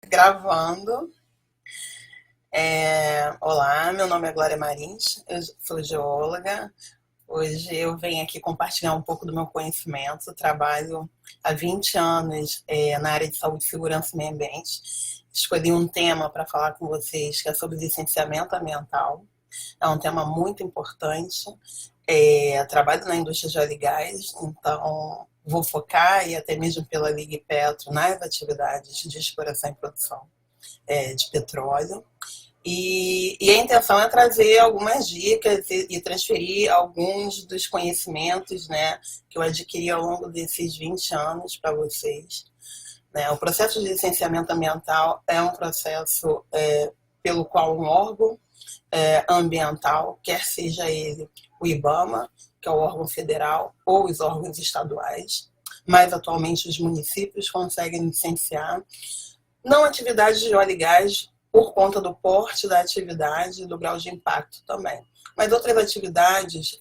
Gravando. Olá, meu nome é Glória Marins, eu sou geóloga. Hoje eu venho aqui compartilhar um pouco do meu conhecimento. Trabalho há 20 anos na área de saúde, segurança e meio ambiente. Escolhi um tema para falar com vocês que é sobre licenciamento ambiental. É um tema muito importante. Trabalho na indústria de óleo e gás, então vou focar, e até mesmo pela Ligue Petro, nas atividades de exploração e produção de petróleo. E a intenção é trazer algumas dicas e transferir alguns dos conhecimentos, né, que eu adquiri ao longo desses 20 anos para vocês. Né? O processo de licenciamento ambiental é um processo pelo qual um órgão ambiental, quer seja ele o IBAMA, que é o órgão federal, ou os órgãos estaduais, mas atualmente os municípios conseguem licenciar não atividades de óleo e gás por conta do porte da atividade e do grau de impacto também. Mas outras atividades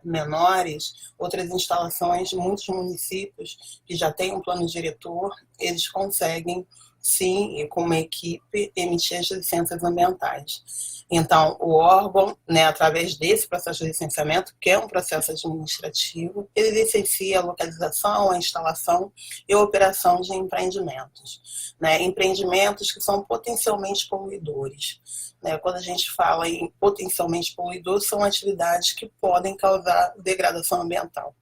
menores, outras instalações, muitos municípios que já têm um plano diretor, eles conseguem, sim, e com uma equipe, emitir as licenças ambientais. Então, o órgão, né, através desse processo de licenciamento, que é um processo administrativo, ele licencia a localização, a instalação e a operação de empreendimentos. Né? Empreendimentos que são potencialmente poluidores. Né? Quando a gente fala em potencialmente poluidores, são atividades que podem causar degradação ambiental.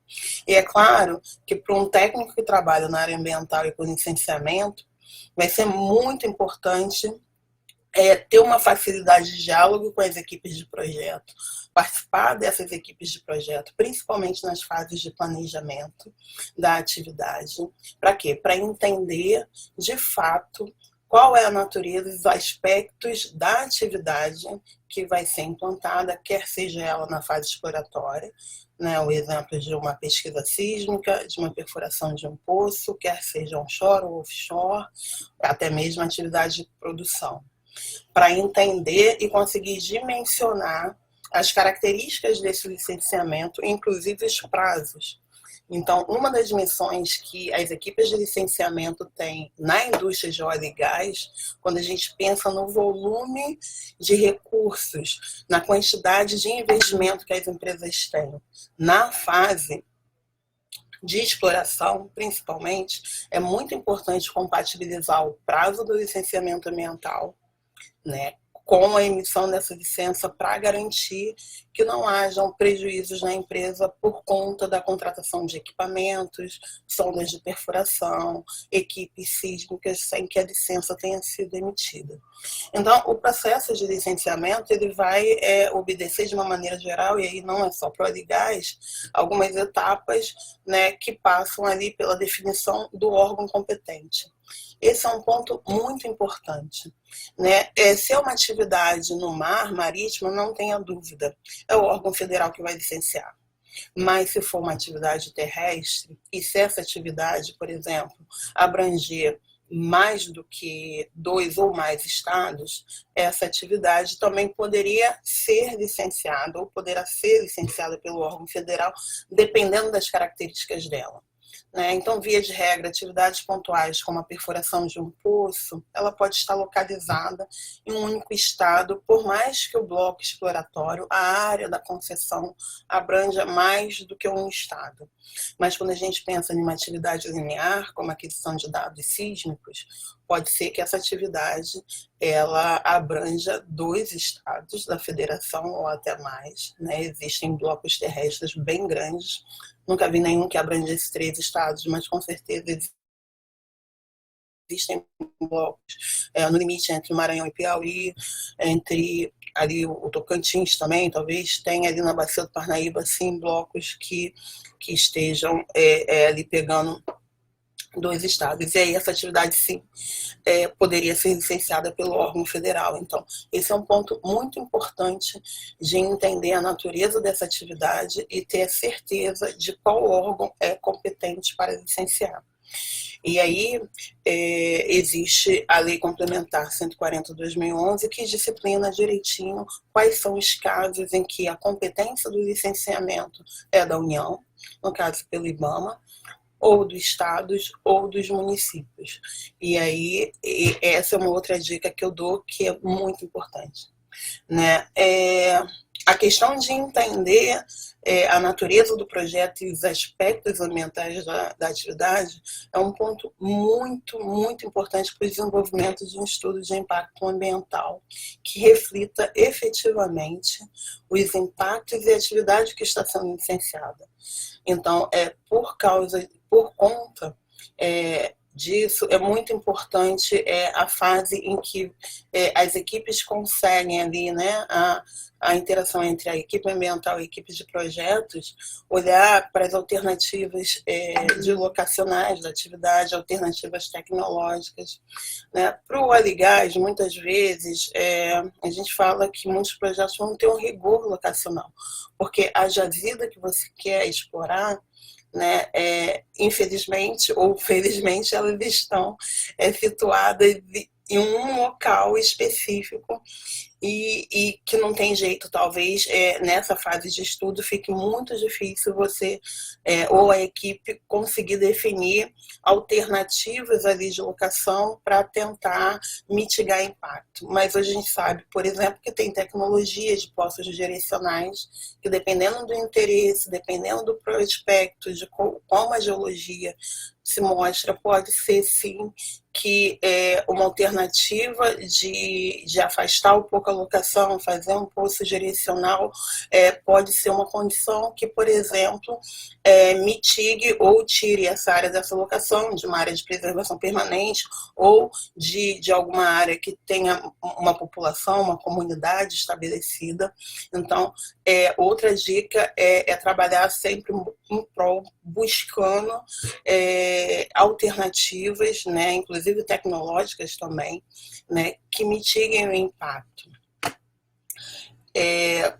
E é claro que para um técnico que trabalha na área ambiental e com licenciamento, vai ser muito importante ter uma facilidade de diálogo com as equipes de projeto, participar dessas equipes de projeto, principalmente nas fases de planejamento da atividade. Para quê? Para entender, de fato, qual é a natureza, os aspectos da atividade que vai ser implantada, quer seja ela na fase exploratória, né, o exemplo de uma pesquisa sísmica, de uma perfuração de um poço, quer seja onshore ou offshore, até mesmo atividade de produção, para entender e conseguir dimensionar as características desse licenciamento, inclusive os prazos. Então, uma das missões que as equipes de licenciamento têm na indústria de óleo e gás, quando a gente pensa no volume de recursos, na quantidade de investimento que as empresas têm na fase de exploração, principalmente, é muito importante compatibilizar o prazo do licenciamento ambiental, né, com a emissão dessa licença para garantir que não hajam prejuízos na empresa por conta da contratação de equipamentos, sondas de perfuração, equipes sísmicas, sem que a licença tenha sido emitida. Então, o processo de licenciamento ele vai obedecer de uma maneira geral, e aí não é só para o óleo e gás, algumas etapas, né, que passam ali pela definição do órgão competente. Esse é um ponto muito importante. Né? Se é uma atividade no mar, marítimo, não tenha dúvida, é o órgão federal que vai licenciar. Mas se for uma atividade terrestre, e se essa atividade, por exemplo, abranger mais do que 2 ou mais estados, essa atividade também poderia ser licenciada ou poderá ser licenciada pelo órgão federal, dependendo das características dela. Então, via de regra, atividades pontuais como a perfuração de um poço, ela pode estar localizada em um único estado, por mais que o bloco exploratório, a área da concessão, abranja mais do que um estado. Mas quando a gente pensa em uma atividade linear, como a aquisição de dados sísmicos, pode ser que essa atividade ela abranja 2 estados da federação ou até mais. Né? Existem blocos terrestres bem grandes. Nunca vi nenhum que abrangesse 3 estados, mas com certeza existem blocos no limite entre o Maranhão e Piauí, entre ali o Tocantins também, talvez tenha ali na Bacia do Parnaíba, sim, blocos que estejam ali pegando 2 estados. E aí essa atividade, sim, poderia ser licenciada pelo órgão federal. Então, esse é um ponto muito importante de entender a natureza dessa atividade e ter a certeza de qual órgão é competente para licenciar. E aí existe a Lei Complementar 140/2011, que disciplina direitinho quais são os casos em que a competência do licenciamento é da União, no caso pelo IBAMA, ou dos estados ou dos municípios. E aí, essa é uma outra dica que eu dou, que é muito importante, né? A questão de entender a natureza do projeto e os aspectos ambientais da atividade é um ponto muito, muito importante para o desenvolvimento de um estudo de impacto ambiental que reflita efetivamente os impactos e a atividade que está sendo licenciada. Então, por conta disso, é muito importante a fase em que as equipes conseguem ali, né, a interação entre a equipe ambiental e a equipe de projetos, olhar para as alternativas de locacionais da atividade, alternativas tecnológicas, né? Para o óleo e gás, muitas vezes, a gente fala que muitos projetos não têm um rigor locacional, porque a jazida que você quer explorar, né, infelizmente ou felizmente, elas estão situadas em um local específico e que não tem jeito, talvez nessa fase de estudo fique muito difícil você ou a equipe conseguir definir alternativas ali de locação para tentar mitigar impacto. Mas hoje a gente sabe, por exemplo, que tem tecnologias de poços direcionais que, dependendo do interesse, dependendo do prospecto, de como a geologia se mostra, pode ser sim que uma alternativa de afastar um pouco a locação, fazer um poço direcional, pode ser uma condição que, por exemplo, mitigue ou tire essa área dessa locação, de uma área de preservação permanente ou de alguma área que tenha uma população, uma comunidade estabelecida. Então, outra dica é trabalhar sempre em prol, buscando alternativas, né, inclusive tecnológicas também, né, que mitiguem o impacto.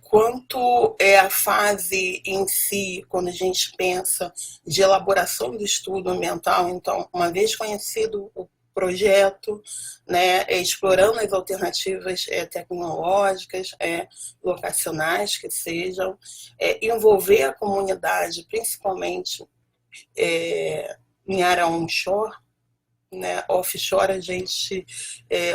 Quanto a fase em si, quando a gente pensa de elaboração do estudo ambiental, então, uma vez conhecido o projeto, né, explorando as alternativas tecnológicas, locacionais que sejam, envolver a comunidade, principalmente em área onshore, né? Offshore a gente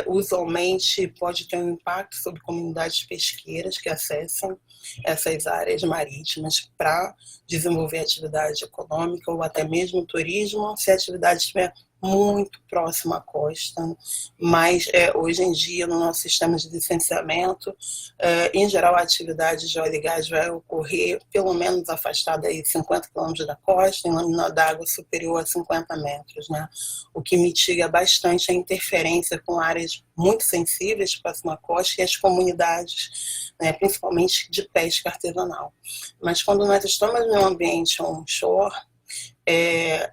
usualmente pode ter um impacto sobre comunidades pesqueiras que acessam essas áreas marítimas para desenvolver atividade econômica ou até mesmo turismo, se a atividade estiver muito próxima à costa, mas hoje em dia no nosso sistema de licenciamento, em geral a atividade de óleo e gás vai ocorrer pelo menos afastada aí 50 quilômetros da costa, em lâmina d'água superior a 50 metros, né? O que mitiga bastante a interferência com áreas muito sensíveis próximo à costa e as comunidades, né, principalmente de pesca artesanal. Mas quando nós estamos no ambiente onshore,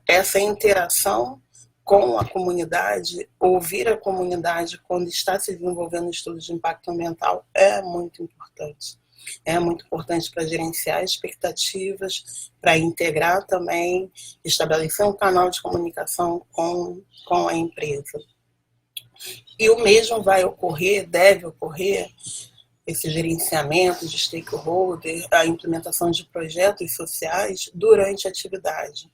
essa interação com a comunidade, ouvir a comunidade quando está se desenvolvendo estudos de impacto ambiental é muito importante. É muito importante para gerenciar expectativas, para integrar também, estabelecer um canal de comunicação com a empresa. E o mesmo vai ocorrer, deve ocorrer, esse gerenciamento de stakeholder, a implementação de projetos sociais durante a atividade.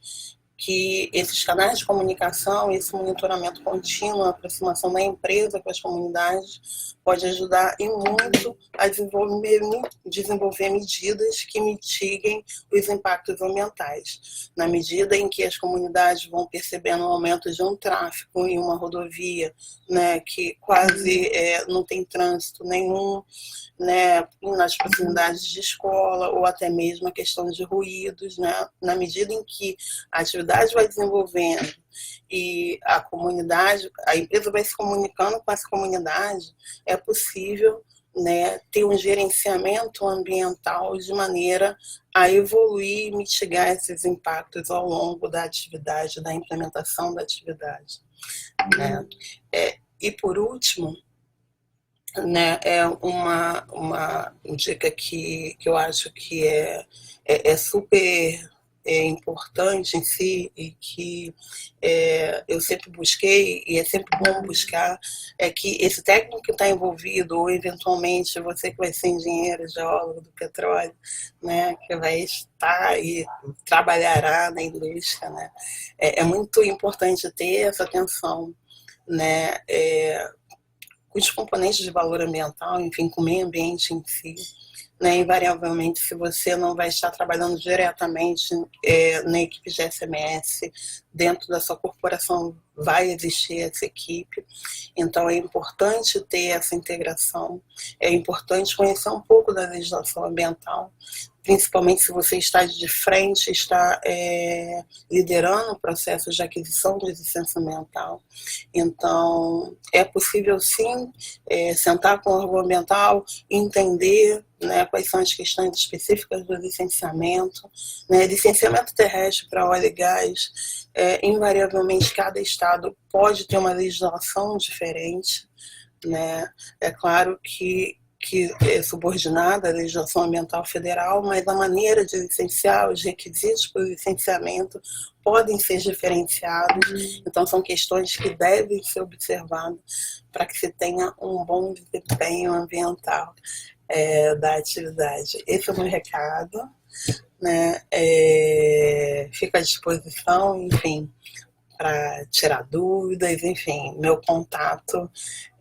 Que esses canais de comunicação, esse monitoramento contínuo, a aproximação da empresa com as comunidades, pode ajudar em muito a desenvolver medidas que mitiguem os impactos ambientais. Na medida em que as comunidades vão percebendo o aumento de um tráfego em uma rodovia, né, que quase não tem trânsito nenhum, né, nas proximidades de escola, ou até mesmo a questão de ruídos, né, na medida em que a atividade vai desenvolvendo e a comunidade, a empresa vai se comunicando com essa comunidade, é possível, né, ter um gerenciamento ambiental de maneira a evoluir e mitigar esses impactos ao longo da atividade, da implementação da atividade, né? E por último, né, uma dica que eu acho que é super importante em si e que eu sempre busquei, e é sempre bom buscar, é que esse técnico que está envolvido, ou eventualmente você que vai ser engenheiro, geólogo do petróleo, né, que vai estar e trabalhará na indústria, né, é muito importante ter essa atenção, né, com os componentes de valor ambiental, enfim, com o meio ambiente em si, né, invariavelmente, se você não vai estar trabalhando diretamente na equipe de SMS, dentro da sua corporação vai existir essa equipe, então é importante ter essa integração, é importante conhecer um pouco da legislação ambiental, principalmente se você está de frente, está liderando o processo de aquisição de licença ambiental. Então, é possível sim sentar com o órgão ambiental, entender, né, quais são as questões específicas do licenciamento, né, licenciamento terrestre para óleo e gás, invariavelmente cada estado pode ter uma legislação diferente, né, é claro que é subordinada à legislação ambiental federal, mas a maneira de licenciar, os requisitos para o licenciamento podem ser diferenciados, então são questões que devem ser observadas para que se tenha um bom desempenho ambiental da atividade. Esse é o meu recado, né? Fico à disposição, enfim, para tirar dúvidas, enfim, meu contato,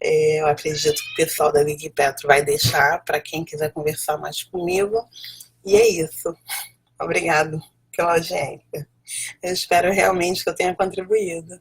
eu acredito que o pessoal da Ligue Petro vai deixar para quem quiser conversar mais comigo, e é isso. Obrigado pela audiência. Eu espero realmente que eu tenha contribuído.